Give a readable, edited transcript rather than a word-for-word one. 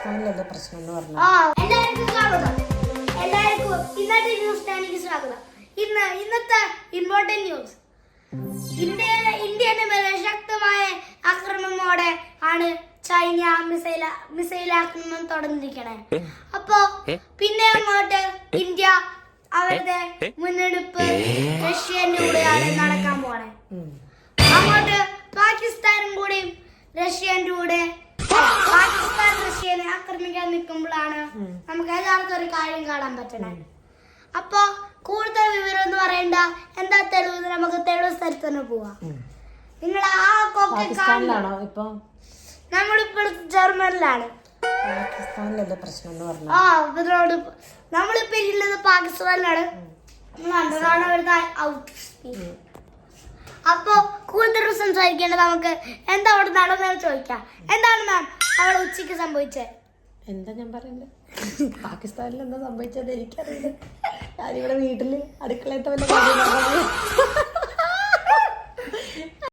പാകിസ്ഥാനിലല്ലേ പ്രശ്നം എന്ന് പറഞ്ഞു. എല്ലാവർക്കും സ്വാഗതം. ഇന്നത്തെ ന്യൂസ് ചാനലിലേക്ക് സ്വാഗതം. ഇന്നത്തെ ഇമ്പോർട്ടന്റ് ന്യൂസ്, ഇന്ത്യയുടെ മേലെ ശക്തമായ ആക്രമണമോടെ ആണ് ചൈന മിസൈൽ ആക്രമണം തുടർന്നിരിക്കണേ. അപ്പോ പിന്നെ അങ്ങോട്ട് ഇന്ത്യ അവരുടെ മുന്നെടുപ്പ് റഷ്യന്റെ കൂടെയാണ് നടക്കാൻ പോണേ. അങ്ങോട്ട് പാകിസ്ഥാനും കൂടി റഷ്യന്റെ കൂടെ പാകിസ്ഥാൻ റഷ്യനെ ആക്രമിക്കാൻ നിൽക്കുമ്പോഴാണ് നമുക്ക് യഥാർത്ഥ ഒരു കാര്യം കാണാൻ പറ്റണേ. അപ്പൊ കൂടുതൽ വിവരം എന്ന് പറയണ്ട, എന്താ തെളിവ്, നമുക്ക് തെളിവ് സ്ഥലത്ത് തന്നെ പോവാം. നിങ്ങൾ പാകിസ്ഥാനിലാണോ ഇപ്പൊ? നമ്മളിപ്പോൾ ജർമ്മനിലാണ്. പാകിസ്ഥാനിലല്ലേ പ്രശ്നം എന്ന് പറഞ്ഞു. ഇവരോട് നമ്മളിപ്പോ ഉള്ളത് പാകിസ്ഥാനിലാണ്. അപ്പൊ കൂടുതൽ സംസാരിക്കേണ്ടത് നമുക്ക് എന്താ അവിടെ നടന്നതെന്ന് ചോദിക്കാം. എന്താണ് മാം അവിടെ ഉച്ചക്ക് സംഭവിച്ചത്? എന്താ ഞാൻ പറയുന്നത്, പാകിസ്ഥാനിൽ എന്താ സംഭവിച്ചത് എനിക്കറിയില്ല. ഞാനിവിടെ വീട്ടില് അടുക്കളയത്തെ വല്ല കാര്യം